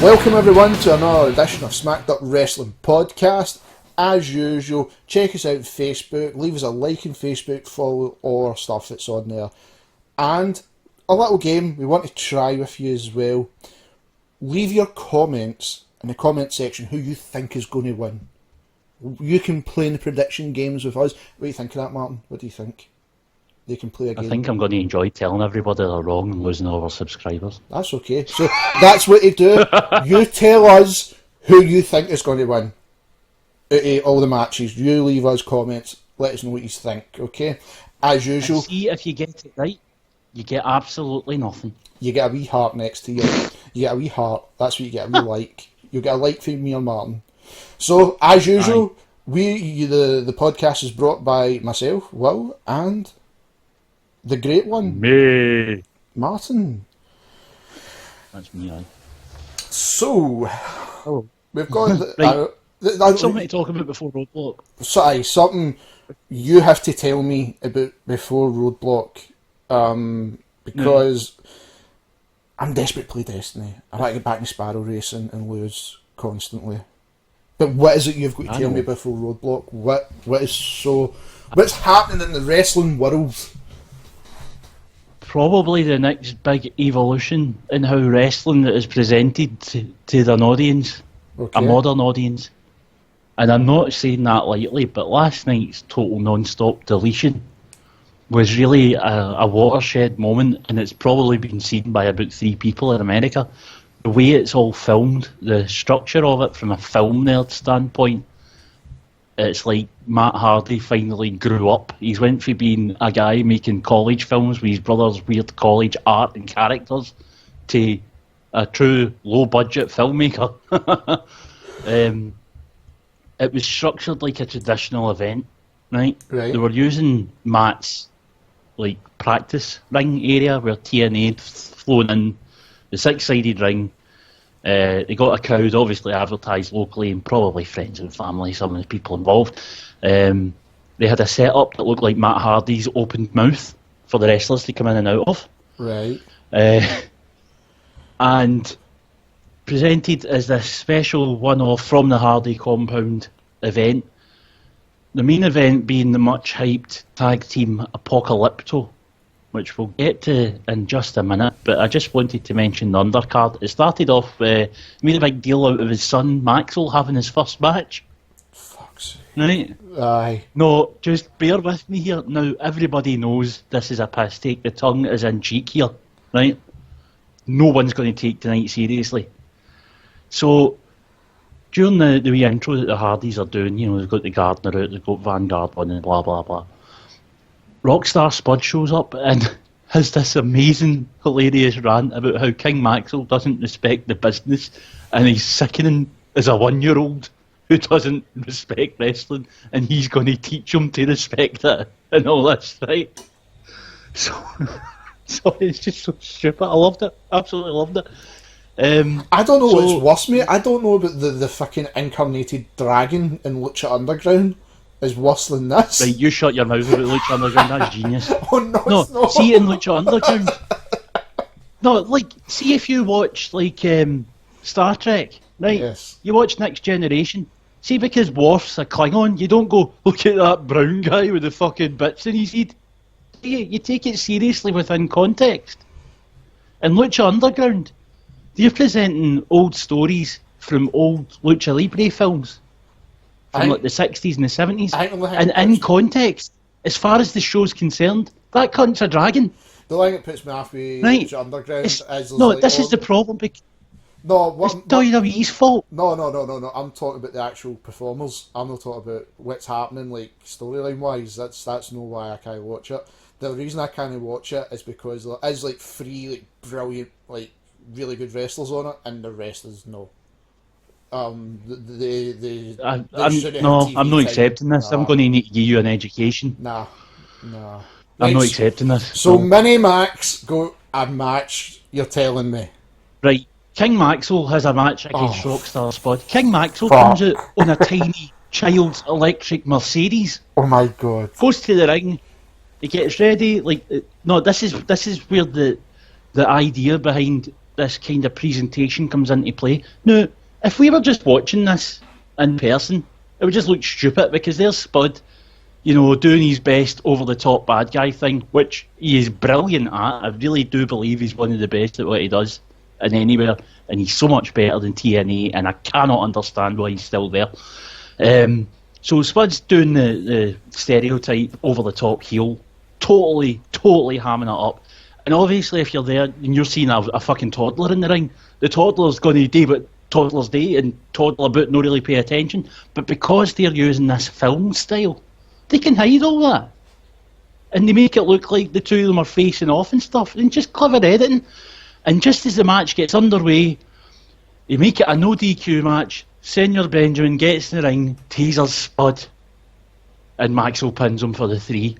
Welcome everyone to another edition of Smacked Up Wrestling Podcast. As usual, check us out on Facebook, leave us a like on Facebook, follow all our stuff that's on there. And a little game we want to try with you as well. Leave your comments in the comment section who you think is going to win. You can play in the prediction games with us. What do you think of that, Martin? What do you think? They can play a game. I think I'm going to enjoy telling everybody they're wrong and losing all our subscribers. That's okay. So that's what you do. You tell us who you think is going to win out of all the matches. You leave us comments. Let us know what you think, okay? As usual. And see, if you get it right, you get absolutely nothing. You get a wee heart next to you. You get a wee heart. That's what you get, a wee like. You'll get a like from me or Martin. So, as usual, the podcast is brought by myself, Will, and the great one, me, Martin. That's me, aye. So, we've got something to talk about before Roadblock. Something you have to tell me about before Roadblock, because I'm desperate to play Destiny. I like to get back in Sparrow Racing and lose constantly. But what is it you've got to tell me before Roadblock? What's happening in the wrestling world? Probably the next big evolution in how wrestling is presented to an audience, a modern audience. And I'm not saying that lightly, but last night's total non-stop deletion was really a watershed moment, and it's probably been seen by about 3 people in America. The way it's all filmed, the structure of it from a film nerd standpoint, it's like Matt Hardy finally grew up. He's went from being a guy making college films with his brother's weird college art and characters to a true low-budget filmmaker. It was structured like a traditional event, right? They were using Matt's like practice ring area where TNA had flown in, the 6-sided ring. They got a crowd, obviously advertised locally, and probably friends and family, some of the people involved. They had a setup that looked like Matt Hardy's open mouth for the wrestlers to come in and out of. Right. And presented as this special one-off from the Hardy compound event. The main event being the much-hyped tag team Apocalypto, which we'll get to in just a minute, but I just wanted to mention the undercard. It started off, made a big deal out of his son Maxwell having his first match. Fuck's sake. Right? Aye. No, just bear with me here. Now, everybody knows this is a piss take. The tongue is in cheek here, right? No one's going to take tonight seriously. So, during the wee intro that the Hardys are doing, you know, they've got the Gardener out, they've got Vanguard on and blah, blah, blah. Rockstar Spud shows up and has this amazing, hilarious rant about how King Maxwell doesn't respect the business and he's sickening as a 1-year-old who doesn't respect wrestling, and he's going to teach him to respect it and all this, right? So it's just so stupid. I loved it. Absolutely loved it. I don't know what's worse, mate. I don't know about the fucking incarnated dragon in Lucha Underground is worse than this. Right, you shut your mouth about Lucha Underground. That's genius. Oh no, it's not. See in Lucha Underground. No, like, see if you watch like Star Trek, right? Yes. You watch Next Generation. See, because Worf's a Klingon, you don't go, look at that brown guy with the fucking bits in his head. You take it seriously within context. In Lucha Underground, they're presenting old stories from old Lucha Libre films from like the 60s and the 70s. And in context, as far as the show's concerned, that cunt's a dragon. The thing that puts me off with right. Lucha Underground is... No, like, this is the problem. It's WWE's fault. No. I'm talking about the actual performers. I'm not talking about what's happening, like, storyline-wise. That's not why I can't watch it. The reason I can't watch it is because there is, like, 3, like, brilliant, like, really good wrestlers on it, and the rest is no. I'm not accepting this. I'm going to need to give you an education. Nah. I'm not accepting this. So Mini-Max got a match, you're telling me. Right. King Maxwell has a match against Rockstar Spud. King Maxwell comes out on a tiny child's electric Mercedes. Oh my god. Goes to the ring. He gets ready. Like, no, this is where the idea behind this kind of presentation comes into play. Now, if we were just watching this in person, it would just look stupid, because there's Spud, you know, doing his best over-the-top bad guy thing, which he is brilliant at. I really do believe he's one of the best at what he does in anywhere, and he's so much better than TNA, and I cannot understand why he's still there. So Spud's doing the stereotype over-the-top heel, totally hamming it up. And obviously, if you're there and you're seeing a fucking toddler in the ring, the toddler's going to do what toddlers do and toddle about, not really pay attention. But because they're using this film style, they can hide all that. And they make it look like the two of them are facing off and stuff. And just clever editing. And just as the match gets underway, you make it a no DQ match. Senor Benjamin gets in the ring, tasers Spud, and Maxwell pins him for the 3.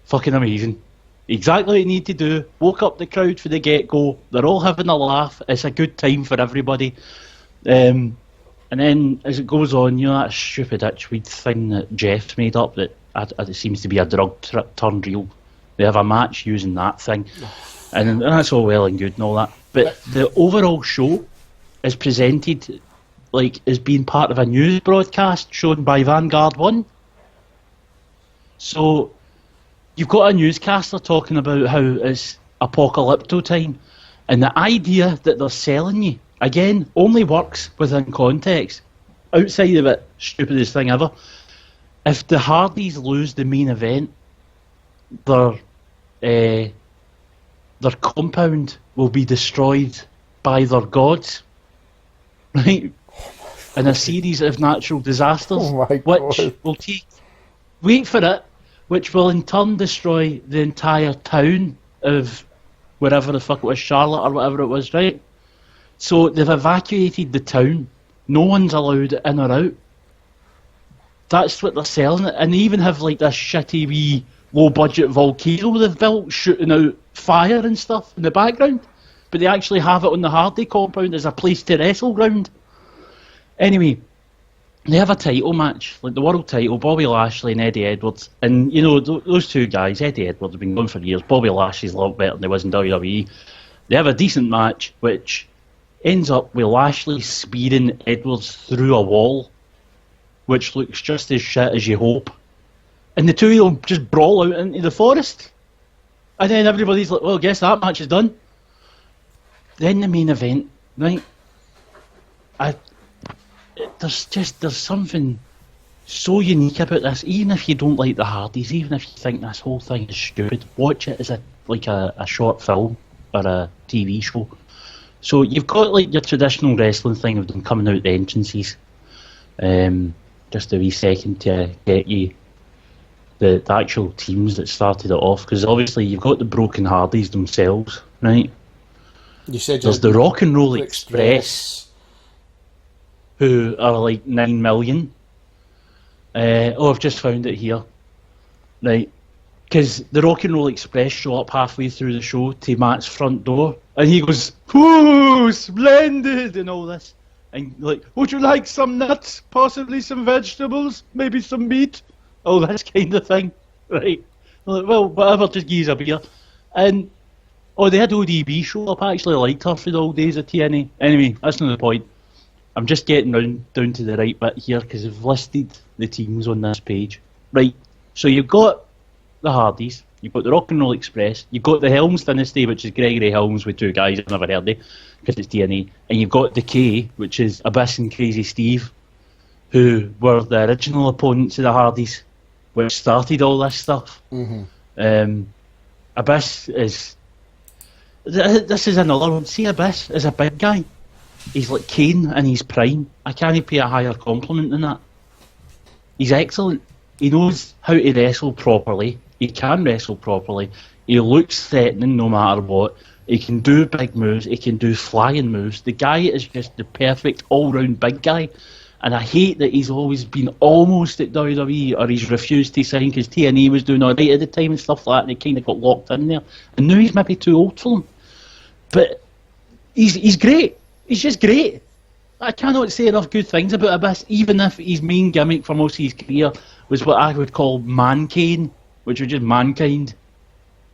Fucking amazing. Exactly what you need to do. Woke up the crowd for the get-go. They're all having a laugh. It's a good time for everybody. And then as it goes on, you know, that stupid itchweed thing that Jeff's made up that it seems to be a drug turned real. They have a match using that thing. And that's all well and good and all that. But the overall show is presented like as being part of a news broadcast shown by Vanguard 1. So you've got a newscaster talking about how it's apocalypto time, and the idea that they're selling you, again, only works within context. Outside of it, stupidest thing ever. If the Hardys lose the main event, their compound will be destroyed by their gods, right? In a series of natural disasters, which will take, wait for it, which will in turn destroy the entire town of wherever the fuck it was, Charlotte or whatever it was, right? So they've evacuated the town. No one's allowed in or out. That's what they're selling it. And they even have like this shitty wee low-budget volcano they've built shooting out fire and stuff in the background. But they actually have it on the Hardy compound as a place to wrestle ground. Anyway, they have a title match, like the world title, Bobby Lashley and Eddie Edwards. And, you know, those two guys, Eddie Edwards, have been going for years. Bobby Lashley's a lot better than he was in WWE. They have a decent match, which ends up with Lashley spearing Edwards through a wall, which looks just as shit as you hope. And the two of them just brawl out into the forest. And then everybody's like, well, I guess that match is done. Then the main event, right? There's something so unique about this. Even if you don't like the Hardys, even if you think this whole thing is stupid, watch it as a short film or a TV show. So you've got like your traditional wrestling thing of them coming out the entrances. Just a wee second to get you the actual teams that started it off, because obviously you've got the Broken Hardys themselves, right? You said there's the Rock and Roll Express, who are like 9 million. I've just found it here, right? Because the Rock and Roll Express show up halfway through the show to Matt's front door, and he goes, "Whoo, splendid!" and all this, and like, "Would you like some nuts? Possibly some vegetables? Maybe some meat?" All this kind of thing, right? Like, well, whatever, just give us a beer. And they had ODB show up. I actually liked her for the old days of TNA. Anyway, that's not the point. I'm just getting down to the right bit here because I've listed the teams on this page. Right, so you've got the Hardys, you've got the Rock and Roll Express, you've got the Helms Dynasty, which is Gregory Helms with 2 guys I've never heard of because it's TNA, and you've got the K, which is Abyss and Crazy Steve, who were the original opponents of the Hardys, which started all this stuff. Mm-hmm. Abyss is... This is another one. See, Abyss is a big guy. He's like Kane in his prime. I can't pay a higher compliment than that. He's excellent. He knows how to wrestle properly. He can wrestle properly. He looks threatening no matter what. He can do big moves. He can do flying moves. The guy is just the perfect all-round big guy. And I hate that he's always been almost at WWE, or he's refused to sign because TNA was doing all right at the time and stuff like that, and he kind of got locked in there. And now he's maybe too old for them. But he's great. He's just great. I cannot say enough good things about Abyss, even if his main gimmick for most of his career was what I would call Man-Kane, which was just Mankind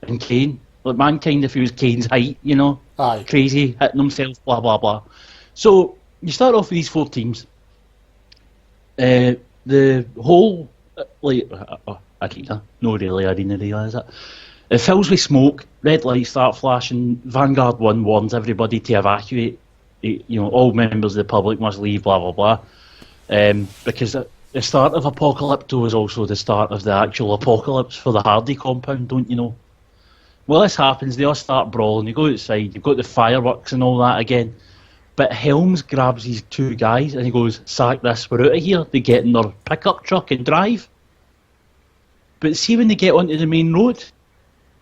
and Kane. Like Mankind if he was Kane's height, you know? Aye. crazy, hitting himself, blah, blah, blah. So, you start off with these 4 teams. The whole, arena, no really arena, is it? It fills with smoke, red lights start flashing, Vanguard 1 warns everybody to evacuate. All members of the public must leave, blah, blah, blah. Because the start of Apocalypto is also the start of the actual apocalypse for the Hardy compound, don't you know? Well, this happens, they all start brawling, you go outside, you've got the fireworks and all that again. But Helms grabs these 2 guys and he goes, sack this, we're out of here. They get in their pickup truck and drive. But see when they get onto the main road,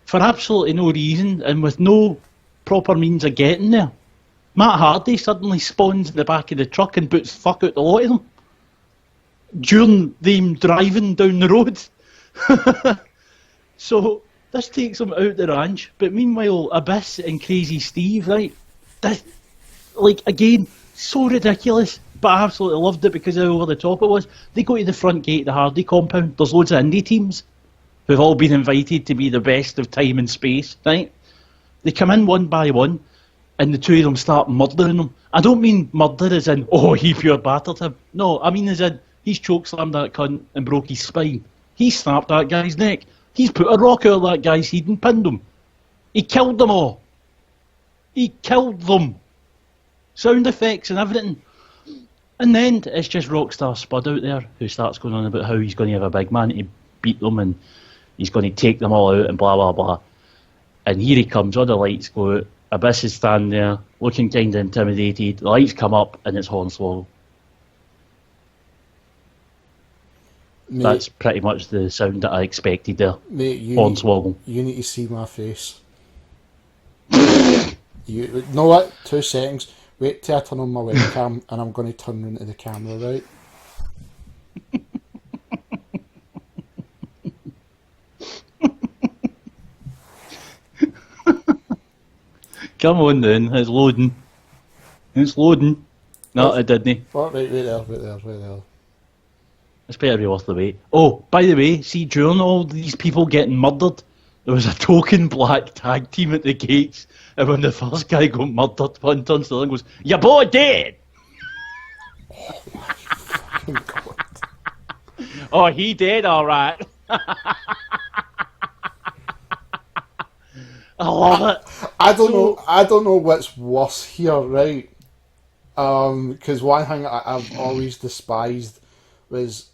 for absolutely no reason and with no proper means of getting there, Matt Hardy suddenly spawns in the back of the truck and boots fuck out the lot of them during them driving down the road. So this takes them out the ranch, but meanwhile Abyss and Crazy Steve, right, again, so ridiculous, but I absolutely loved it because of how over the top it was. They go to the front gate of the Hardy compound, there's loads of indie teams who've all been invited to be the best of time and space, right? They come in one by one and the 2 of them start murdering them. I don't mean murder as in, he pure battered him. No, I mean as in, he's chokeslammed that cunt and broke his spine. He snapped that guy's neck. He's put a rock out of that guy's head and pinned him. He killed them all. He killed them. Sound effects and everything. And then it's just Rockstar Spud out there who starts going on about how he's going to have a big man to beat them and he's going to take them all out and blah, blah, blah. And here he comes, all the lights go out. Abyss is standing there, looking kind of intimidated. The lights come up and it's Hornswoggle. Mate, that's pretty much the sound that I expected there. Mate, you need to see my face. You know what? 2 seconds. Wait till I turn on my webcam and I'm going to turn into the camera, right? Come on then, it's loading. It's loading. No, it didn't. Oh, wait there. It's better be worth the wait. Oh, by the way, see, during all these people getting murdered, there was a token black tag team at the gates, and when the first guy got murdered, one turns to the other and goes, "Your boy dead!" Oh my fucking god. Oh, he dead, alright. I love it. I don't know what's worse here, right? Because one thing I've always despised was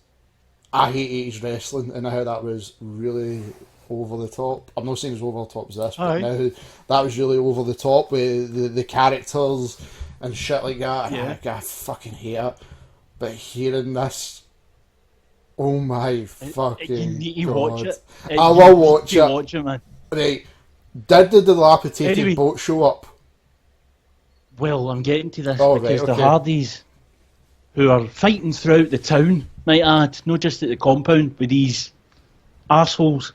I hate 80s wrestling, and how that was really over the top. I'm not saying it was over the top as this, but now that was really over the top with the characters and shit like that. And I fucking hate it. But hearing this, oh my fucking you need to god! watch it. I will watch it. Watch it, man. Right. Did the dilapidated boat show up? Well, I'm getting to this Oh, because right, the okay. Hardys, who are fighting throughout the town, might add, not just at the compound, with these arseholes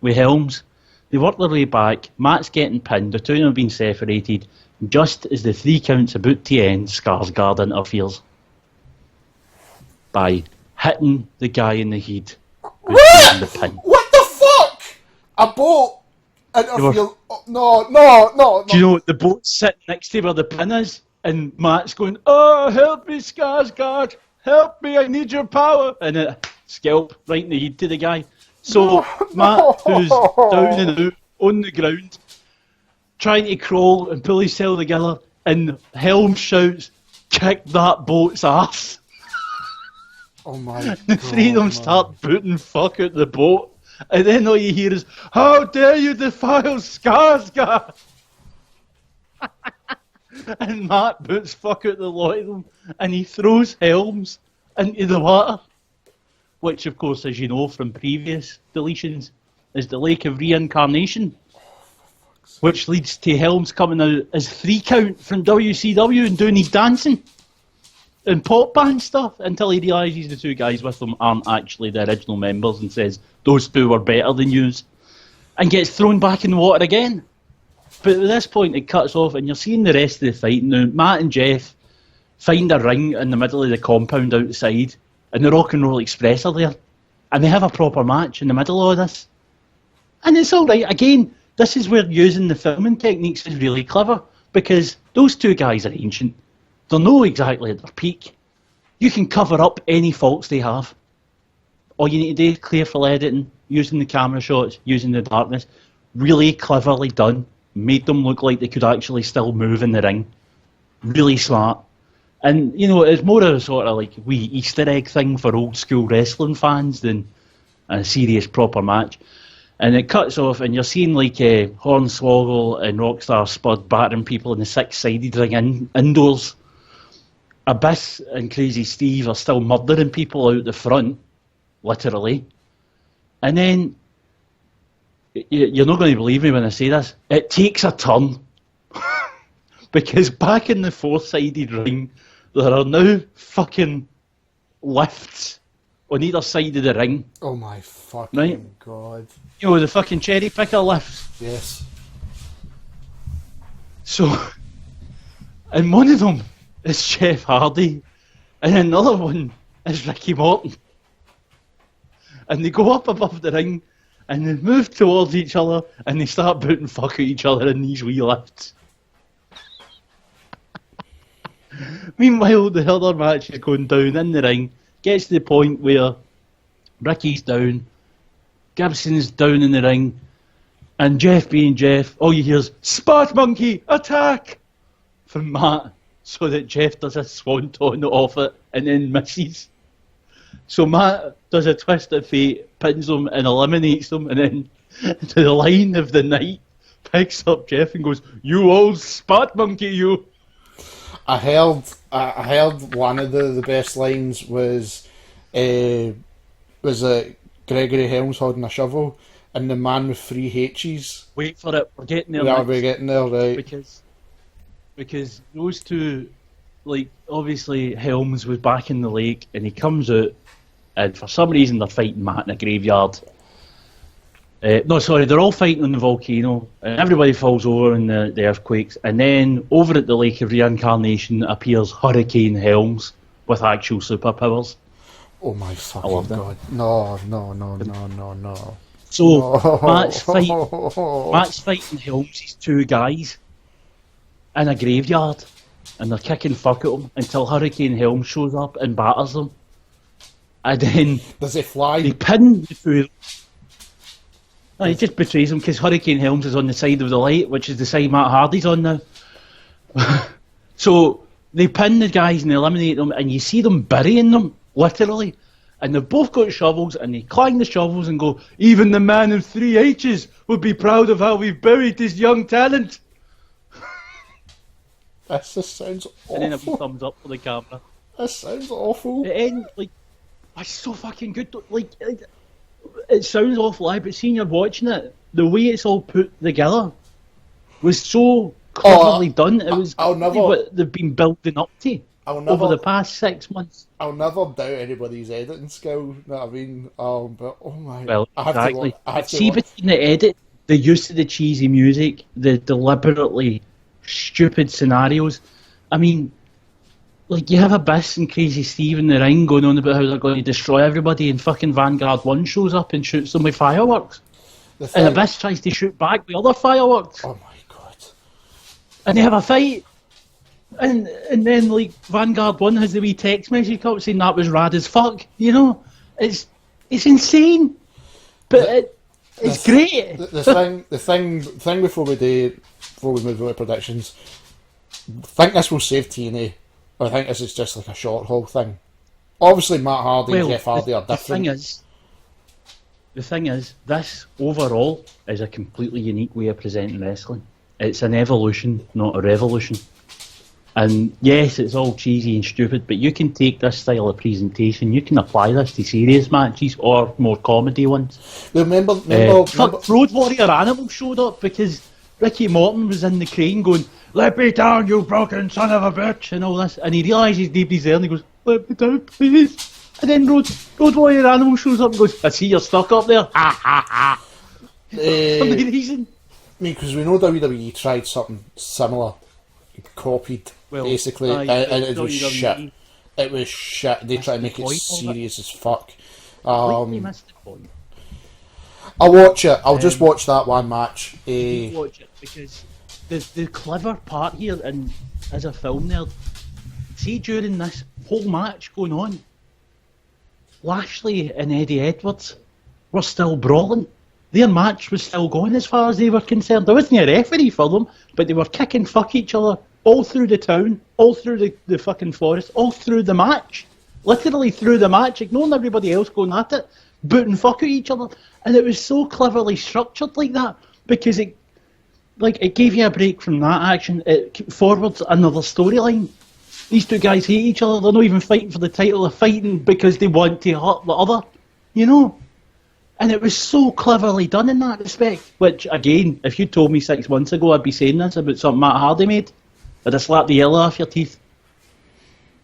with helms, they work their way back. Matt's getting pinned, the two of them have been separated. Just as the 3 counts about to end, Skarsgård interferes by hitting the guy in the head with the pin. What the fuck? A boat? No. Do you know the boat's sitting next to where the pin is? And Matt's going, "Oh, help me, Skarsgård! Help me, I need your power!" And it scalp right in the head to the guy. So Matt, who's down and out on the ground, trying to crawl and pull himself together, and Helm shouts, "Kick that boat's ass!" Oh my god. The 3 of them start booting fuck out the boat. And then all you hear is, "How dare you defile Skarsgård!" And Matt boots fuck out the lot of them, and he throws Helms into the water, which of course, as you know from previous deletions, is the Lake of Reincarnation, which leads to Helms coming out as 3 count from WCW and doing his dancing and pop band stuff until he realises the 2 guys with him aren't actually the original members and says, "Those 2 were better than yous," and gets thrown back in the water again. But at this point it cuts off and you're seeing the rest of the fight. Now Matt and Jeff find a ring in the middle of the compound outside, and the Rock and Roll Express are there, and they have a proper match in the middle of this, and it's alright. Again, this is where using the filming techniques is really clever. Because those two guys are ancient. They're not exactly at their peak. You can cover up any faults they have. All you need to do is clear for editing, using the camera shots, using the darkness. Really cleverly done. Made them look like they could actually still move in the ring. Really smart. And, you know, it's more a sort of like wee Easter egg thing for old school wrestling fans than a serious proper match. And it cuts off, and you're seeing like Hornswoggle and Rockstar Spud battering people in the six-sided ring indoors. Abyss and Crazy Steve are still murdering people out the front, literally. And then, you're not going to believe me when I say this, it takes a turn. Because back in the four-sided ring, there are now fucking lifts on either side of the ring. Oh my fucking god. You know, the fucking cherry picker lifts. Yes. So, and one of them is Jeff Hardy, and another one is Ricky Morton. And they go up above the ring, and they move towards each other, and they start booting fuck at each other in these wee lifts. Meanwhile, the other match is going down in the ring, gets to the point where Ricky's down, Gibson's down in the ring, and Jeff being Jeff, all you hear is, "Spark Monkey, attack!" from Matt, so that Jeff does a swanton off it and then misses. So Matt does a twist of fate, pins him and eliminates him, and then to the line of the night, picks up Jeff and goes, "You old Spark Monkey, you!" I heard one of the best lines was it Gregory Helms holding a shovel and the man with 3 H's. Wait for it, we're getting there. Yeah, we're getting there, right? Because those two, like, obviously Helms was back in the lake and he comes out, and for some reason they're fighting Matt in a graveyard. They're all fighting on the volcano, and everybody falls over in the earthquakes, and then over at the Lake of Reincarnation appears Hurricane Helms with actual superpowers. Oh my fucking god. No. So, No. Matt's fighting Helms' two guys in a graveyard, and they're kicking fuck at him until Hurricane Helms shows up and batters them. And then Does he fly? they pin the two. No, he just betrays him because Hurricane Helms is on the side of the light, which is the side Matt Hardy's on now. So they pin the guys and they eliminate them, and you see them burying them, literally. And they've both got shovels, and they clang the shovels and go, "Even the man of 3 H's would be proud of how we've buried his young talent." This just sounds awful. And then a wee thumbs up for the camera. This sounds awful. It ends, like, it's so fucking good. Like, it sounds awful, but seeing you're watching it, the way it's all put together was so cleverly done. It was what they've been building up to over the past 6 months. I'll never doubt anybody's editing skill. You know what I mean? But oh my! Well, I have to between the edit, the use of the cheesy music, the deliberately stupid scenarios. I mean, like, you have Abyss and Crazy Steve in the ring going on about how they're going to destroy everybody, and fucking Vanguard 1 shows up and shoots them with fireworks. And Abyss tries to shoot back with other fireworks. Oh my god. And they have a fight. And then, like, Vanguard 1 has the wee text message come up saying that was rad as fuck. You know? It's insane. But it's great. The thing before we move on to predictions, I think this will save TNA. I think this is just like a short haul thing. Obviously, Matt Hardy and Jeff Hardy are different. The thing is, this overall is a completely unique way of presenting wrestling. It's an evolution, not a revolution. And yes, it's all cheesy and stupid, but you can take this style of presentation, you can apply this to serious matches or more comedy ones. Remember Road Warrior Animal showed up because Ricky Morton was in the crane going, "Let me down, you broken son of a bitch," and all this, and he realises nobody's there and he goes, "Let me down, please." And then Road Warrior Animal shows up and goes, "I see you're stuck up there." Ha ha ha. For no reason. I mean, because we know WWE tried something similar, copied, basically, and it was shit. It was shit. They tried to make it serious as fuck. Missed the point. I'll watch it. I'll just watch that one match. Watch it because the clever part here, and as a film nerd, see during this whole match going on, Lashley and Eddie Edwards were still brawling. Their match was still going as far as they were concerned. There wasn't a referee for them, but they were kicking fuck each other all through the town, all through the fucking forest, all through the match. Literally through the match, ignoring everybody else going at it, booting fuck at each other. And it was so cleverly structured like that, because it gave you a break from that action. It forwards another storyline. These two guys hate each other. They're not even fighting for the title. They're fighting because they want to hurt the other, you know? And it was so cleverly done in that respect. Which, again, if you told me 6 months ago I'd be saying this about something Matt Hardy made, I'd have slapped the yellow off your teeth.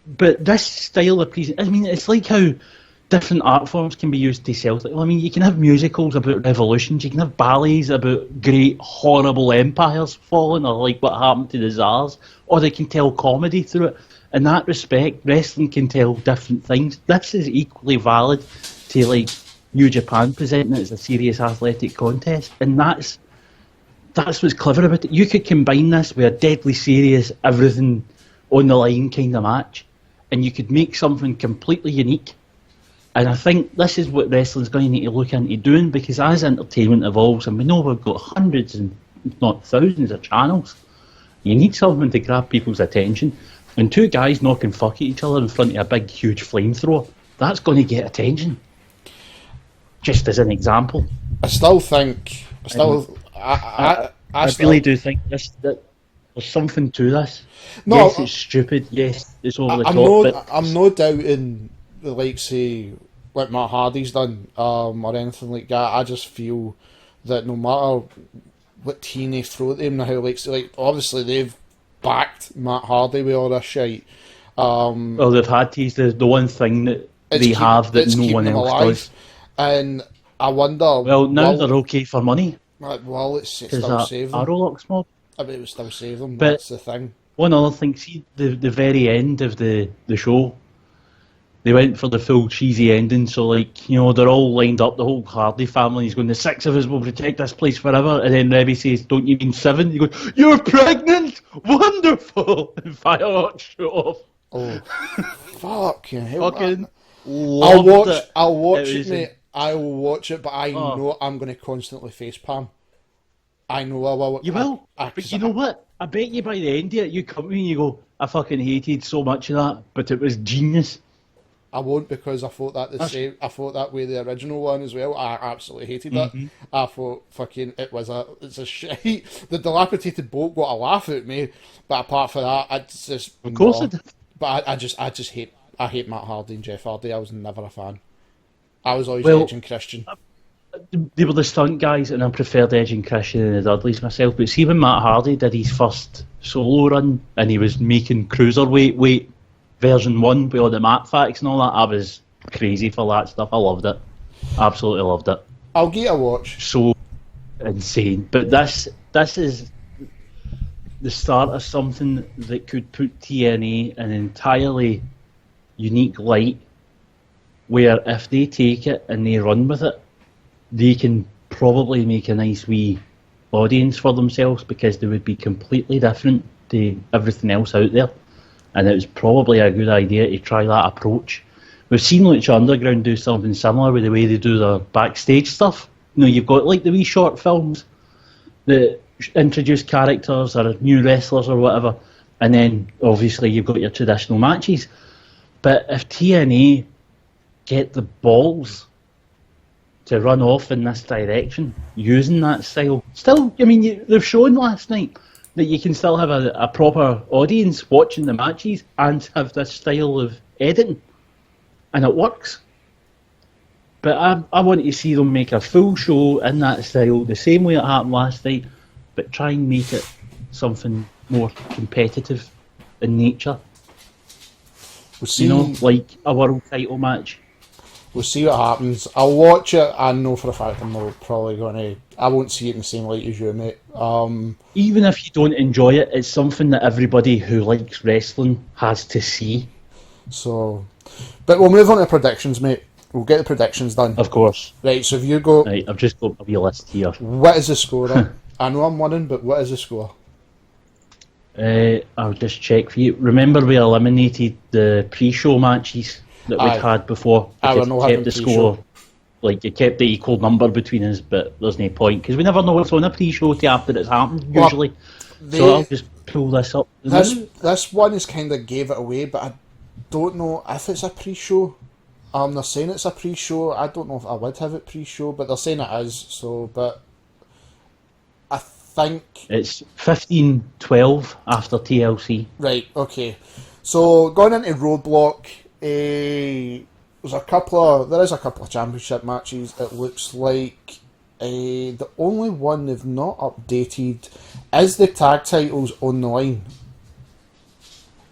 But this style of presentation, I mean, it's like how different art forms can be used to sell. I mean, you can have musicals about revolutions, you can have ballets about great, horrible empires falling, or like what happened to the Tsars, or they can tell comedy through it. In that respect, wrestling can tell different things. This is equally valid to, like, New Japan presenting it as a serious athletic contest, and that's what's clever about it. You could combine this with a deadly serious, everything on the line kind of match, and you could make something completely unique. And I think this is what wrestling's going to need to look into doing, because as entertainment evolves, and we know we've got hundreds and if not thousands of channels, you need something to grab people's attention. And two guys knocking fuck at each other in front of a big, huge flamethrower, that's going to get attention. Just as an example. I still think... I really do think that there's something to this. No, yes, it's stupid. Yes, it's over the top. I'm no doubting, like, say, what Matt Hardy's done, or anything like that. I just feel that no matter what team they throw at them, how, like obviously they've backed Matt Hardy with all this shit. Well, they've had to. The one thing that they have that no one else does. And I wonder... Well, now they're okay for money. Well, it's still save them. Arrowlock's mob. I mean, it would still save them, but that's the thing. One other thing, see, the very end of the show, they went for the full cheesy ending, so, like, you know, they're all lined up, the whole Hardy family is going, the 6 of us will protect this place forever, and then Rebby says, don't you mean 7? You go, you're pregnant! Wonderful! And fireworks shoot off. Oh, fucking hell, fucking I'll watch it, mate. I will watch it, but I know I'm going to constantly facepalm. I know I will. You will. But you know what? I bet you by the end of it, you come to me and you go, I fucking hated so much of that, but it was genius. I won't, because I thought that the same. I thought that way the original one as well. I absolutely hated that. I thought fucking it's a shite. The dilapidated boat got a laugh at me, but apart from that, I just of course it did. But I just hate Matt Hardy and Jeff Hardy. I was never a fan. I was always Edge and Christian. They were the stunt guys, and I preferred Edge and Christian and the Dudleys myself. But see, when Matt Hardy did his first solo run, and he was making cruiserweight version 1 with all the Matt facts and all that, I was crazy for that stuff. I loved it. Absolutely loved it. I'll give it a watch. So insane. But this is the start of something that could put TNA in an entirely unique light, where if they take it and they run with it, they can probably make a nice wee audience for themselves, because they would be completely different to everything else out there. And it was probably a good idea to try that approach. We've seen Lucha Underground do something similar with the way they do their backstage stuff. You know, you've got like the wee short films that introduce characters or new wrestlers or whatever, and then obviously you've got your traditional matches. But if TNA get the balls to run off in this direction, using that style, still, I mean, they've shown last night that you can still have a proper audience watching the matches and have this style of editing, and it works. But I want to see them make a full show in that style, the same way it happened last night, but try and make it something more competitive in nature. We'll see. You know, like a world title match. We'll see what happens. I'll watch it. I know for a fact I'm not probably going to... I won't see it in the same light as you, mate. Even if you don't enjoy it, it's something that everybody who likes wrestling has to see. So... But we'll move on to predictions, mate. We'll get the predictions done. Of course. Right, so if you go... Right, I've just got a wee list here. What is the score? I know I'm winning, but what is the score? I'll just check for you. Remember, we eliminated the pre-show matches that we'd had before because we're not it kept having the pre-show. score. Like, it kept the equal number between us, but there's no point because we never know what's on a pre-show till after it's happened usually. So I'll just pull this up. This one is kind of gave it away, but I don't know if it's a pre-show. They're saying it's a pre-show. I don't know if I would have it pre-show, but they're saying it is. So, but I think it's 15-12 after TLC. Right. Okay. So going into Roadblock, there is a couple of championship matches. It looks like the only one they've not updated is the tag titles on the line.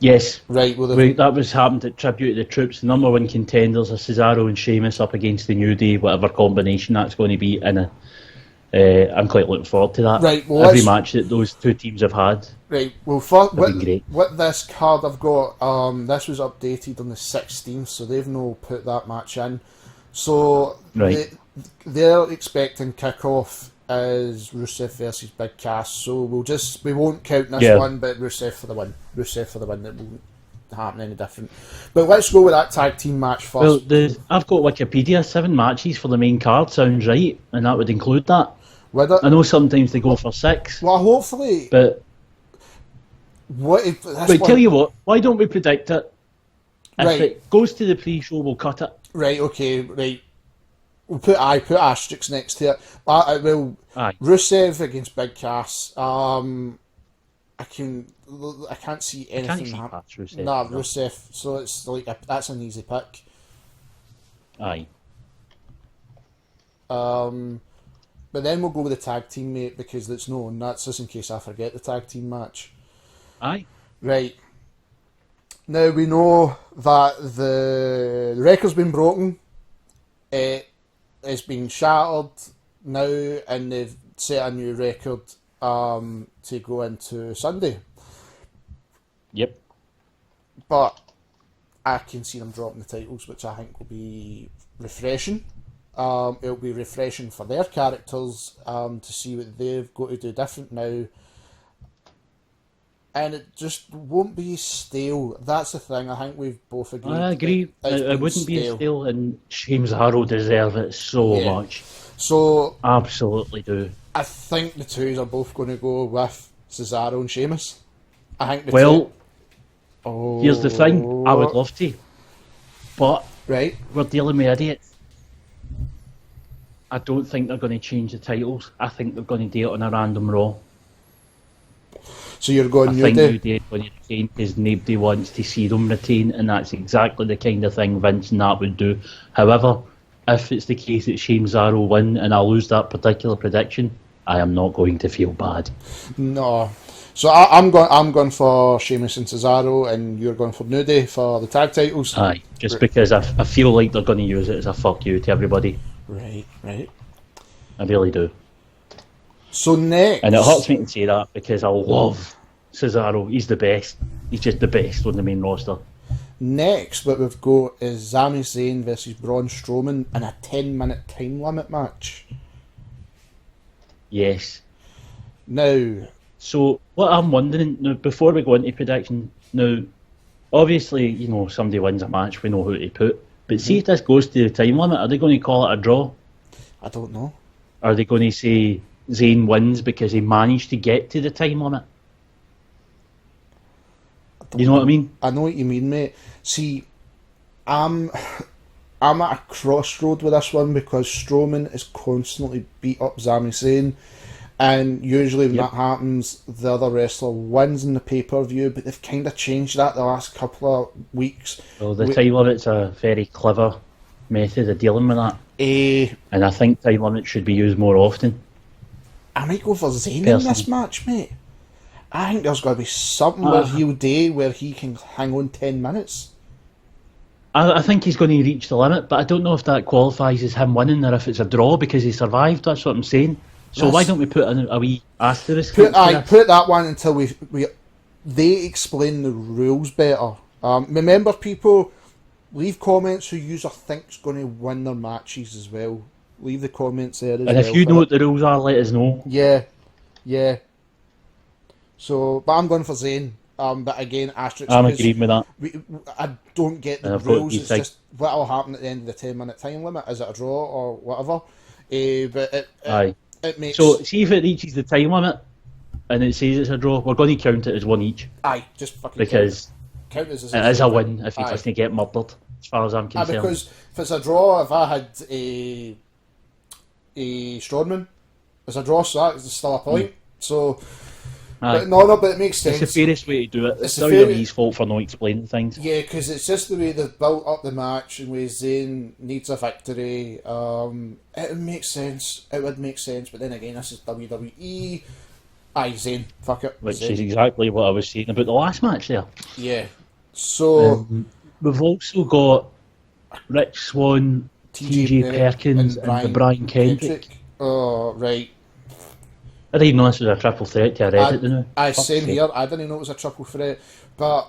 Yes. Right. Well, that was happened at Tribute to the Troops. The number one contenders are Cesaro and Sheamus up against the New Day, whatever combination that's going to be in a. I'm quite looking forward to that. Right, well, every match that those two teams have had. Right, well, great. With this card I've got, this was updated on the 16th, so they've no put that match in. So they're expecting kickoff as Rusev versus Big Cass. So we won't count this one, but Rusev for the win. That won't happen any different. But let's go with that tag team match first. Well, I've got Wikipedia 7 matches for the main card. Sounds right, and that would include that. Would it? I know sometimes they go for 6. Well, hopefully. But what if? Tell you what. Why don't we predict it? If it goes to the pre-show, we'll cut it. Right. Okay. Right. We'll put asterisks next to it. Rusev against Big Cass. I can't see anything happening. Nah, Rusev. So it's like that's an easy pick. Aye. But then we'll go with the tag team, mate, because it's known. That's just in case I forget the tag team match. Aye. Right. Now we know that the record's been broken. It's been shattered now, and they've set a new record to go into Sunday. Yep. But I can see them dropping the titles, which I think will be refreshing. It'll be refreshing for their characters to see what they've got to do different now. And it just won't be stale. That's the thing. I think we've both agreed. I agree. It wouldn't be stale, and Cesaro deserve it so much. So absolutely do. I think the two are both going to go with Cesaro and Sheamus. I think here's the thing. I would love to, but we're dealing with idiots. I don't think they're going to change the titles. I think they're going to do it on a random Raw. So you're going New Day? I think New Day is going to retain because nobody wants to see them retain, and that's exactly the kind of thing Vince and that would do. However, if it's the case that Cesaro win and I lose that particular prediction, I am not going to feel bad. No. So I'm going for Sheamus and Cesaro, and you're going for New Day for the tag titles? Aye, just because I feel like they're going to use it as a fuck you to everybody. Right. I really do. So next... And it hurts me to say that because I love Cesaro. He's the best. He's just the best on the main roster. Next, what we've got is Sami Zayn versus Braun Strowman in a 10-minute time limit match. Yes. Now... So, what I'm wondering, now, before we go into prediction, now, obviously, somebody wins a match, we know who to put. But see if this goes to the time limit, are they going to call it a draw? I don't know. Are they going to say Zayn wins because he managed to get to the time limit? You know what I mean? I know what you mean, mate. See, I'm at a crossroad with this one because Strowman is constantly beat up Sami Zayn, and usually when that happens, the other wrestler wins in the pay-per-view, but they've kind of changed that the last couple of weeks. Well, the time limit's a very clever method of dealing with that. And I think time limit should be used more often. I might go for Zayn in this match, mate. I think there's got to be something where he'll do where he can hang on 10 minutes. I think he's going to reach the limit, but I don't know if that qualifies as him winning or if it's a draw because he survived. That's what I'm saying. So why don't we put a wee asterisk? Put that one until they explain the rules better. Remember, people, leave comments who you think's going to win their matches as well. Leave the comments there as well. And if you know what the rules are, let us know. Yeah. So, but I'm going for Zayn. But again, asterisk. I'm because agreeing with that. I don't get the And I've got rules. these It's things. just what will happen at the end of the 10-minute time limit. Is it a draw or whatever? But Aye. it makes So see if it reaches the time limit and it says it's a draw, we're going to count it as one each aye, just fucking because count as it is a win if he Aye. doesn't get murdered, as far as I'm concerned. Because if it's a draw, if I had a Strowman, it's a draw, so that's still a point. So, Aye. but it makes sense. It's the fairest way to do it. It's the WWE's fault for not explaining things. Yeah, because it's just the way they've built up the match and where Zayn needs a victory. It would make sense. It would make sense, but then again, this is WWE. Aye, Zayn. Fuck it. Which Zayn. is exactly what I was saying about the last match there. Yeah. So, We've also got Rich Swann, TJ Perkins, and Brian Kendrick. Oh, right. I didn't know this was a triple threat to Reddit, didn't I? Same here. I didn't know it was a triple threat, but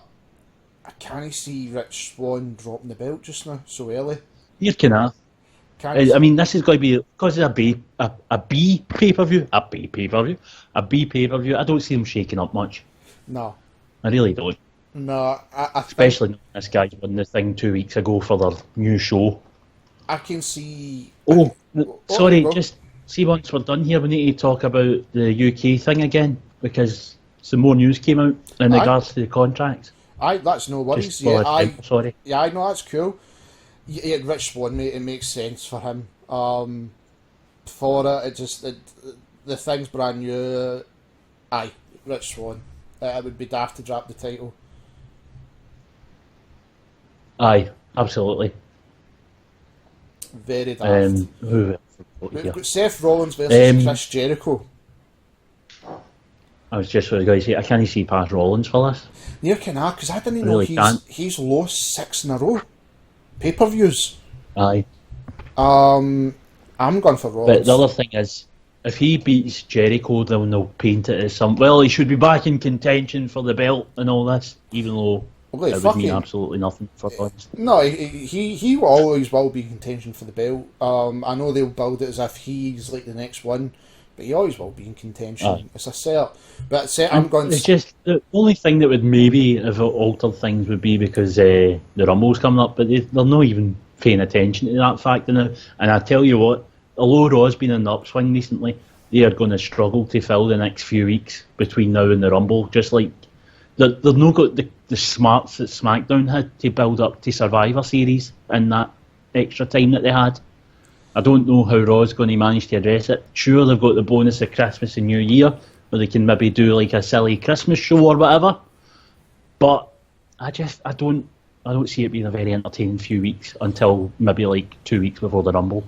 I can't see Rich Swann dropping the belt just now so early. You can. I mean, this is going to be because it's a B pay-per-view. A B pay-per-view. I don't see him shaking up much. No. I really don't. No, Especially knowing this guy's won the thing 2 weeks ago for their new show. I can see. Sorry, just see once we're done here, we need to talk about the UK thing again because some more news came out in regards to the contract. That's no worries. Sorry. Yeah, I know that's cool. Yeah, Rich Swann, mate, it makes sense for him. For it just the thing's brand new. Aye, Rich Swann. It would be daft to drop the title. Aye, absolutely. Very daft. We've got Seth Rollins versus Chris Jericho. I was just going to say, I can't see past Rollins for this. Near can I, because I didn't know he's lost 6 in a row. Pay-per-views. Aye. I'm going for Rollins. But the other thing is, if he beats Jericho, then they'll paint it as some. Well, he should be back in contention for the belt and all this, even though it would mean absolutely nothing for Rollins. No, he always will be in contention for the belt. I know they'll build it as if he's like the next one, but he always will be in contention. Aye. It's a setup. But I'm going. It's just the only thing that would maybe have altered things would be because the Rumble's coming up, but they're not even paying attention to that fact now. And I tell you what, although Raw's been in the upswing recently, they are going to struggle to fill the next few weeks between now and the Rumble. Just like they've not got the smarts that SmackDown had to build up to Survivor Series in that extra time that they had. I don't know how Raw's going to manage to address it. Sure, they've got the bonus of Christmas and New Year, where they can maybe do like a silly Christmas show or whatever. But I don't see it being a very entertaining few weeks until maybe like 2 weeks before the Rumble.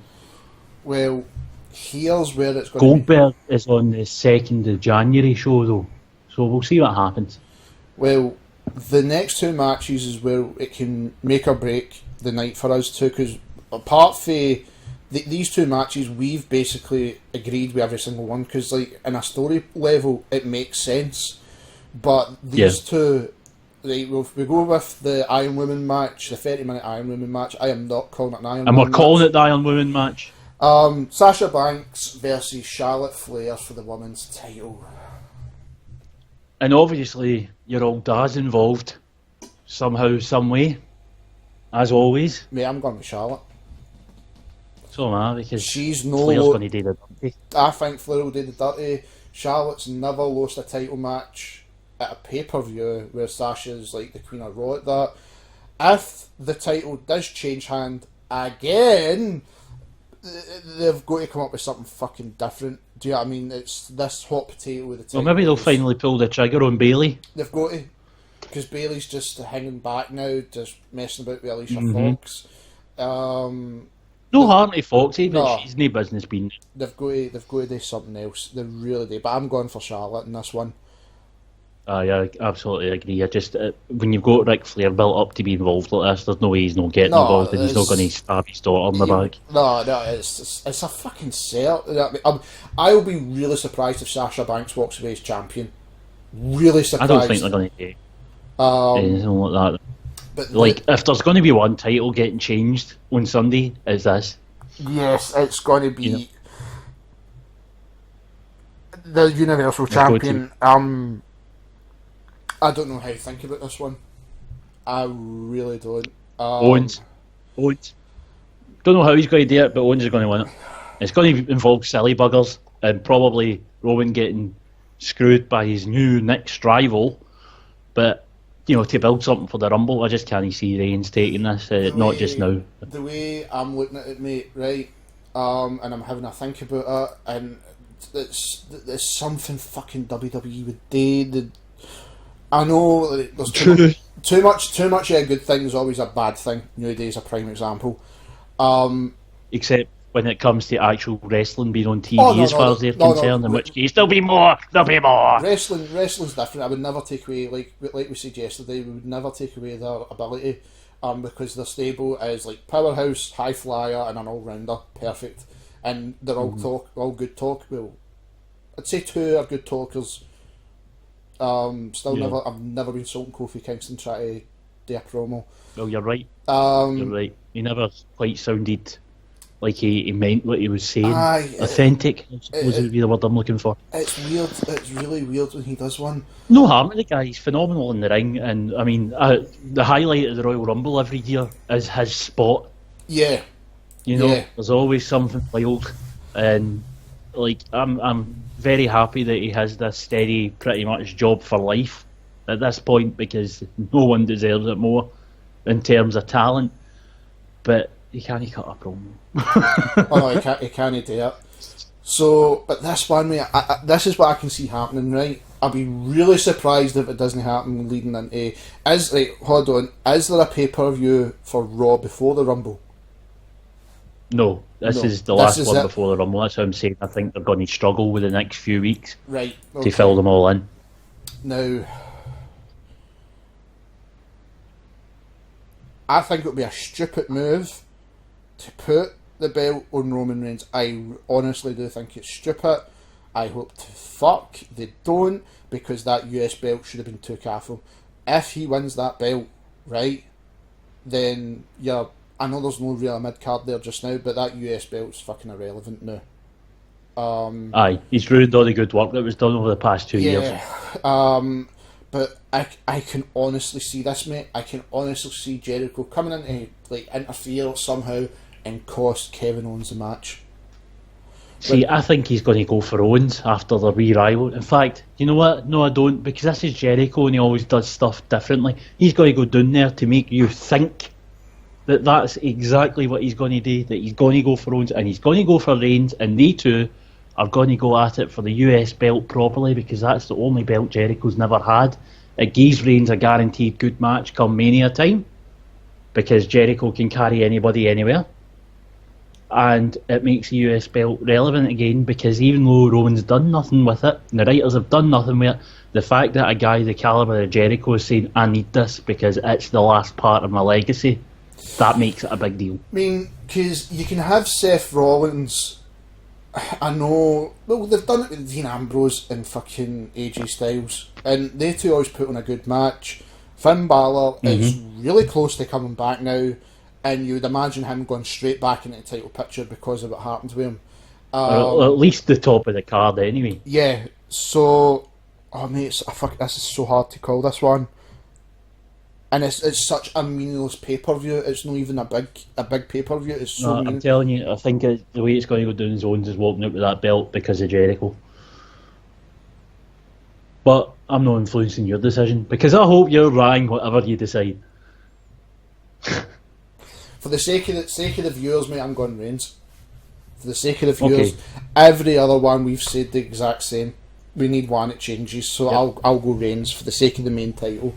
Well, here's where it's going Goldberg is on the 2nd of January show though, so we'll see what happens. Well, the next 2 matches is where it can make or break the night for us too, because apart from these 2 matches, we've basically agreed with every single one, because like in a story level it makes sense, but these 2, like, we go with the Iron Woman match, the 30-minute Iron Woman match. I am not calling it an Iron Woman match. And we're calling it the Iron Woman match. Sasha Banks versus Charlotte Flair for the women's title. And obviously your old dad's involved somehow, some way, as always. Mate, I'm going with Charlotte. So am I, because Flair's going to do the dirty. I think Flair will do the dirty. Charlotte's never lost a title match at a pay-per-view where Sasha's like the Queen of Raw at that. If the title does change hand again, they've got to come up with something fucking different. Do you know what I mean? It's this hot potato with the title. Well, maybe they'll finally pull the trigger on Bayley. They've got to. Because Bayley's just hanging back now, just messing about with Alicia Fox. No harm to Foxy, but she's no business being. They've got to do something else. They really do. But I'm going for Charlotte in this one. Yeah, I absolutely agree. I just when you've got Ric Flair built up to be involved like this, there's no way he's not getting involved, and he's not going to stab his daughter in the back. No, it's a fucking setup. I'll be really surprised if Sasha Banks walks away as champion. Really surprised. I don't think they're going to do anything like that. But like, if there's going to be one title getting changed on Sunday, it's this. Yes, it's going to be the Universal Champion. I don't know how to think about this one. I really don't. Owens. Don't know how he's going to do it, but Owens is going to win it. It's going to involve silly buggers and probably Roman getting screwed by his new next rival. But, to build something for the Rumble, I just can't see Reigns taking this, not just now. The way I'm looking at it, mate, right, and I'm having a think about it, and it's something fucking WWE would do. I know there's too much of a good thing is always a bad thing. New Day is a prime example. Except when it comes to actual wrestling being on TV, as far as they're concerned, in which case there'll be more. Wrestling's different. I would never take away, like we said yesterday, we would never take away their ability, because their stable is like powerhouse, high flyer, and an all rounder, perfect, and they're all good talk. Well, I'd say two are good talkers. I've never been sold Kofi Kingston try to do a promo. Well, you're right. You're right. He never quite sounded like he meant what he was saying. Authentic, I suppose would be the word I'm looking for. It's weird. It's really weird when he does one. No harm in the guy. He's phenomenal in the ring, and I mean, the highlight of the Royal Rumble every year is his spot. Yeah. There's always something wild, and like I'm very happy that he has this steady, pretty much job for life at this point, because no one deserves it more in terms of talent. But he can't cut a promo. Oh no, he can't do it. So, but this one, mate, this is what I can see happening, right? I'll be really surprised if it doesn't happen leading into... Is there a pay-per-view for Raw before the Rumble? No, this is the last one before the Rumble. That's how I'm saying I think they're going to struggle with the next few weeks to fill them all in. Now, I think it would be a stupid move to put the belt on Roman Reigns. I honestly do think it's stupid. I hope to fuck they don't, because that US belt should have been too careful. If he wins that belt, right, then I know there's no real mid-card there just now, but that US belt's fucking irrelevant now. Aye, he's ruined all the good work that was done over the past 2 years. But I can honestly see this, mate. I can honestly see Jericho coming in to interfere somehow and cost Kevin Owens the match. See, I think he's going to go for Owens after the re-rival. In fact, you know what? No, I don't, because this is Jericho and he always does stuff differently. He's going to go down there to make you think that that's exactly what he's going to do, that he's going to go for Owens and he's going to go for Reigns, and they two are going to go at it for the US belt properly, because that's the only belt Jericho's never had. It gives Reigns a guaranteed good match come Mania time, because Jericho can carry anybody anywhere. And it makes the US belt relevant again, because even though Roman's done nothing with it, and the writers have done nothing with it, the fact that a guy the calibre of Jericho is saying, I need this because it's the last part of my legacy, that makes it a big deal. I mean, because you can have Seth Rollins, I know, well, they've done it with Dean Ambrose and fucking AJ Styles, and they two always put on a good match. Finn Balor is really close to coming back now, and you would imagine him going straight back into the title picture because of what happened to him. Or at least the top of the card anyway. Yeah, so... Oh, mate, this is so hard to call, this one. And it's such a meaningless pay-per-view. It's not even a big pay-per-view. It's so I'm telling you, I think the way it's going to go down is Owens is walking out with that belt because of Jericho. But I'm not influencing your decision, because I hope you're wrong whatever you decide. For the sake of the viewers, mate, I'm going Reigns. For the sake of the viewers, every other one we've said the exact same. We need one that changes, so I'll go Reigns for the sake of the main title.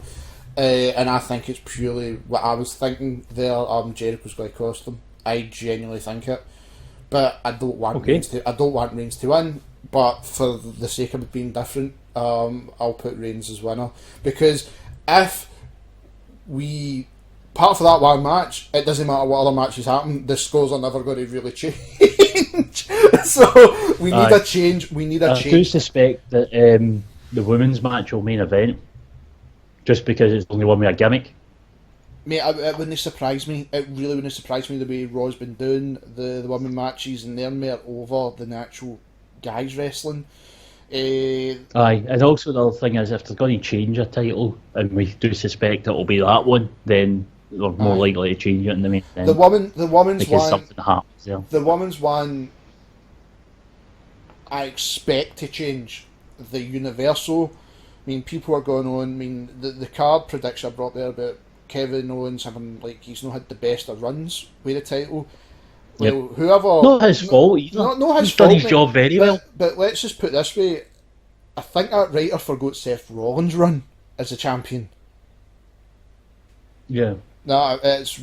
And I think it's purely what I was thinking there. Jericho's going to cost them. I genuinely think it, but I don't want Reigns to win. But for the sake of it being different, I'll put Reigns as winner, because if we apart from that one match, it doesn't matter what other matches happen. The scores are never going to really change. So we need a change. We need a change. I do suspect that the women's match will main event, just because it's the only one with a gimmick. Mate, it wouldn't surprise me. It really wouldn't surprise me the way Raw's been doing the women matches, and they're more over than the actual guys wrestling. Aye, and also the other thing is, if they're going to change a title, and we do suspect it'll be that one, then they're more likely to change it in the main event. The women's because one, something happens there. the women's one, I expect to change. The Universal, I mean, people are going on. I mean, the card prediction I brought there about Kevin Owens having, like, he's not had the best of runs with the title. Yep. Well, whoever, Not his fault either. Not his He's fault, done his mate. job very well. But let's just put it this way: I think that writer forgot Seth Rollins' run as a champion. Yeah. No, it's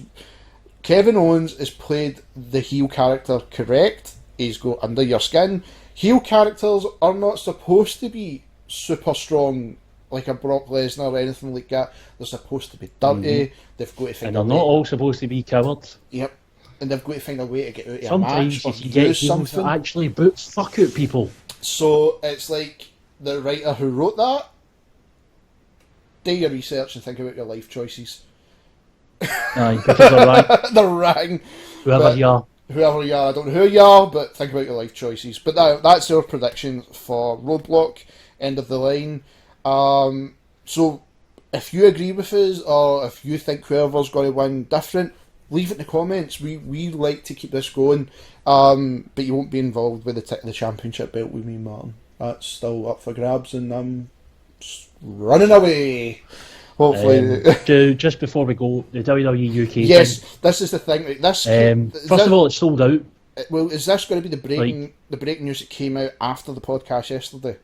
Kevin Owens has played the heel character correct. He's got under your skin. Heel characters are not supposed to be super strong like a Brock Lesnar or anything like that. They're supposed to be dirty. They've got to find And they're not all supposed to be cowards. Yep. And they've got to find a way to get out of a Sometimes match or you get use heels something. that actually boot fuck out people. So it's like the writer who wrote that. Do your research and think about your life choices. Aye, because they're right. They're wrong. Whoever But you are. whoever you are, I don't know who you are, but think about your life choices. But that's our prediction for Roadblock, end of the line. So if you agree with us, or if you think whoever's going to win different, leave it in the comments. We like to keep this going, but you won't be involved with the championship belt with me, Martin. That's still up for grabs, and I'm running away. Hopefully. Just before we go, the WWE UK Yes, thing. this is the thing. First of all, it's sold out. Well, is this going to be the breaking news that came out after the podcast yesterday?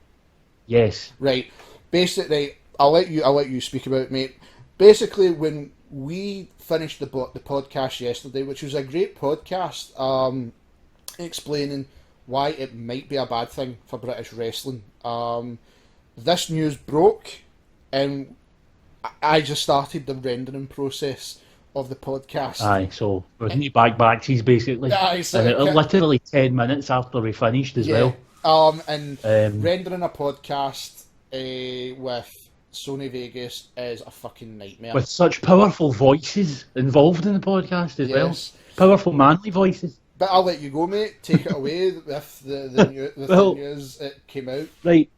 Yes. Right. Basically, I'll let you speak about it, mate. Basically, when we finished the podcast yesterday, which was a great podcast, explaining why it might be a bad thing for British wrestling. This news broke, and I just started the rendering process of the podcast. Aye, so we're going to back-to-backsies basically. Aye, so and literally 10 minutes after we finished as well. Rendering a podcast with Sony Vegas is a fucking nightmare. With such powerful voices involved in the podcast as well. Powerful manly voices. But I'll let you go, mate. Take it away with the news that came out. Right.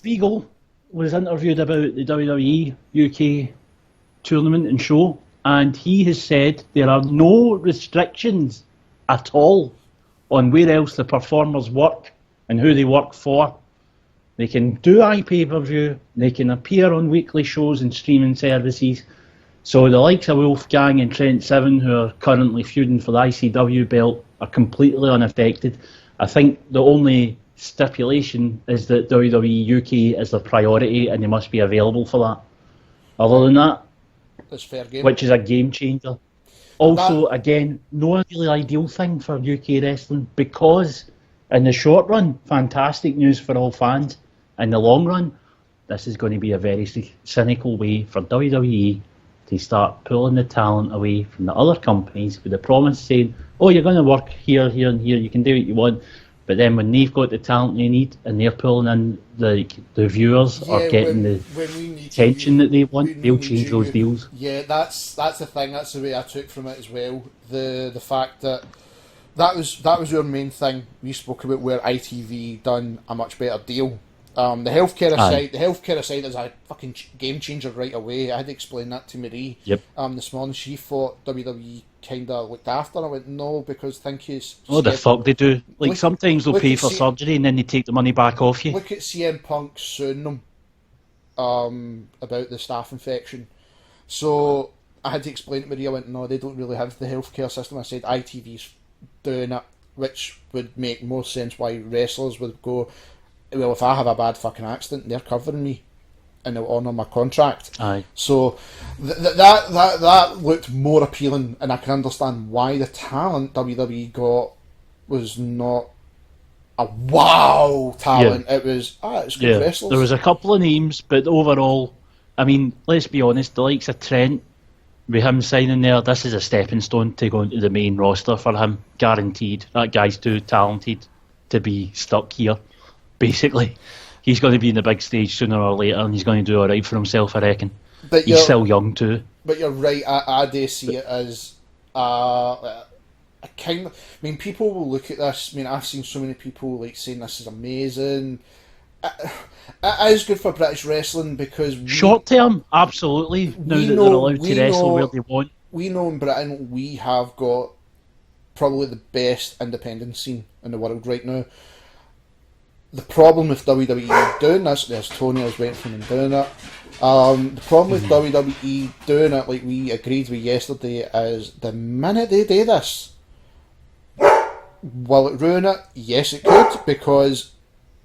Regal was interviewed about the WWE UK tournament and show, and he has said there are no restrictions at all on where else the performers work and who they work for. They can do pay-per-view, they can appear on weekly shows and streaming services. So the likes of Wolfgang and Trent Seven, who are currently feuding for the ICW belt, are completely unaffected. I think the only stipulation is that WWE UK is their priority and they must be available for that. Other than that, it's fair game. Which is a game changer. Also, again, no really ideal thing for UK wrestling, because in the short run, fantastic news for all fans. In the long run, this is going to be a very cynical way for WWE to start pulling the talent away from the other companies with the promise saying, oh, you're going to work here, here and here, you can do what you want. But then when they've got the talent they need and they're pulling in the viewers or getting the attention that they want, they'll change those deals. Yeah, that's the thing. That's the way I took from it as well. The fact that was your main thing. We spoke about where ITV done a much better deal. The healthcare aside is a fucking game changer right away. I had to explain that to Marie this morning. She thought WWE kind of looked after. I went, no, because think you. Oh, the fuck they do. Sometimes they'll pay for surgery and then they take the money back off you. Look at CM Punk suing them about the staph infection. So I had to explain to Marie. I went, no, they don't really have the healthcare system. I said ITV's doing it, which would make more sense why wrestlers would go, well, if I have a bad fucking accident, they're covering me and they'll honour my contract. Aye. So that looked more appealing, and I can understand why the talent WWE got was not a wow talent. It was it's good wrestlers. There was a couple of names, but overall, I mean, let's be honest, the likes of Trent, with him signing there, this is a stepping stone to go into the main roster for him, guaranteed. That guy's too talented to be stuck here. Basically, he's going to be in the big stage sooner or later, and he's going to do all right for himself, I reckon. But he's still young too. But you're right. I do see it as a kind of. I mean, people will look at this. I mean, I've seen so many people saying this is amazing, It is good for British wrestling because Short term, absolutely. Now that they're allowed to wrestle where they want. We know in Britain we have got probably the best independent scene in the world right now. The problem with WWE doing this, there's Tony, I was waiting for him doing it. The problem with WWE doing it, like we agreed with yesterday, is the minute they do this, will it ruin it? Yes, it could, because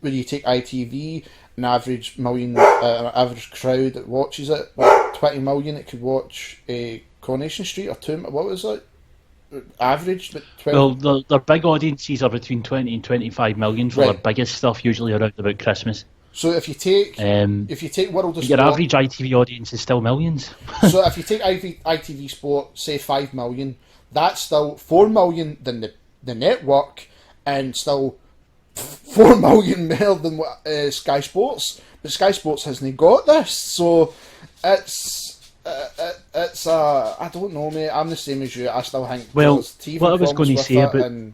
when you take ITV, an average average crowd that watches it, what, 20 million, it could watch Coronation Street or what was it? Average, but 20. Well, their big audiences are between 20 and 25 million for their biggest stuff, usually around about Christmas. So if you take World of Sport, your average ITV audience is still millions. So if you take ITV Sport, say 5 million, that's still 4 million than the network, and still 4 million more than Sky Sports. But Sky Sports hasn't got this, so it's I don't know, mate. I'm the same as you. I still think well, there's TV what I was going to say about and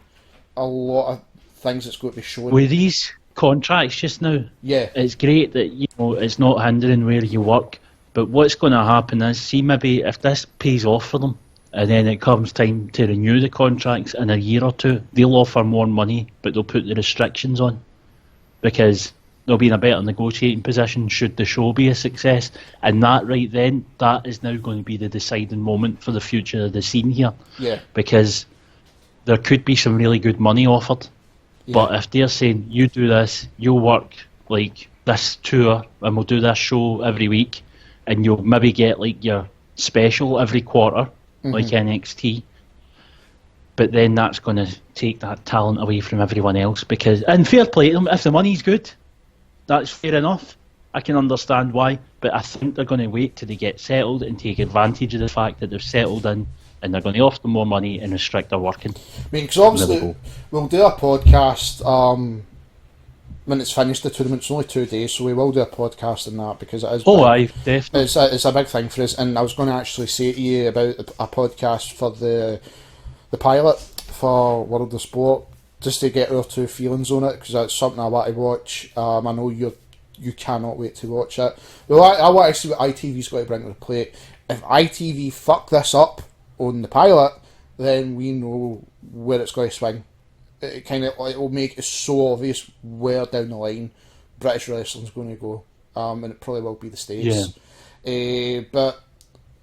a lot of things that's going to be shown with these contracts just now. Yeah, it's great that it's not hindering where you work, but what's going to happen is, see, maybe if this pays off for them, and then it comes time to renew the contracts in a year or two, they'll offer more money, but they'll put the restrictions on, because they'll be in a better negotiating position should the show be a success. And that right then, that is now going to be the deciding moment for the future of the scene here. Yeah. Because there could be some really good money offered. Yeah. But if they're saying, you do this, you'll work like this tour, and we'll do this show every week, and you'll maybe get like your special every quarter, like NXT. But then that's going to take that talent away from everyone else. Because, and fair play to them, if the money's good, that's fair enough. I can understand why, but I think they're going to wait till they get settled and take advantage of the fact that they've settled in, and they're going to offer them more money and restrict their working. I mean, because obviously we'll do a podcast when it's finished. The tournament's only 2 days, so we will do a podcast on that, because it is. Definitely. It's a big thing for us, and I was going to actually say to you about a podcast for the pilot for World of Sport, just to get our two feelings on it, because that's something I want to watch. I know you cannot wait to watch it. Well, I want to see what ITV's got to bring to the plate. If ITV fuck this up on the pilot, then we know where it's going to swing. It will make it so obvious where down the line British wrestling's going to go, and it probably will be the States. Yeah. But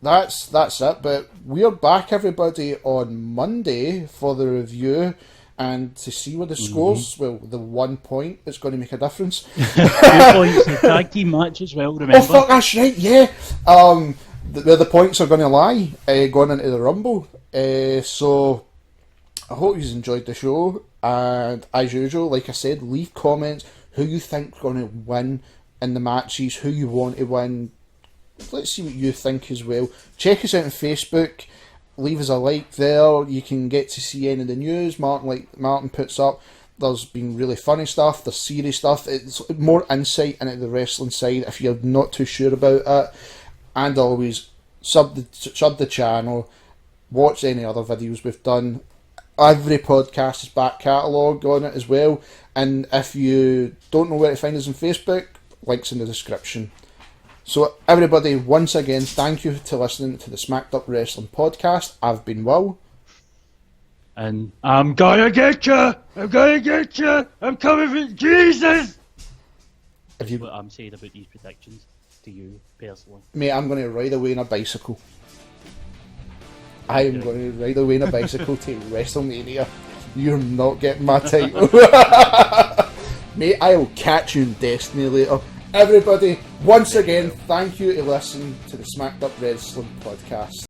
that's it. But we're back, everybody, on Monday for the review. And to see where the scores, well, the 1 point is going to make a difference. 2 points in the tag team match as well, remember? Oh, fuck, that's right, yeah. Where the points are going to lie, going into the Rumble. So, I hope you enjoyed the show. And as usual, like I said, leave comments who you think is going to win in the matches, who you want to win. Let's see what you think as well. Check us out on Facebook. Leave us a like there. You can get to see any of the news Martin puts up. There's been really funny stuff, there's serious stuff. It's more insight into the wrestling side if you're not too sure about it. And always sub the channel, watch any other videos we've done. Every podcast is back catalogue on it as well. And if you don't know where to find us on Facebook, links in the description. So everybody, once again, thank you for listening to the Smacked Up Wrestling Podcast. I've been Will. And I'm gonna get you! I'm gonna get you! I'm coming for Jesus! What I'm saying about these predictions to you, personally. Mate, I'm going to ride away on a bicycle. I am going to ride away on a bicycle to WrestleMania. You're not getting my title. Mate, I will catch you in Destiny later. Everybody, once again, thank you to listen to the Smacked Up Wrestling Podcast.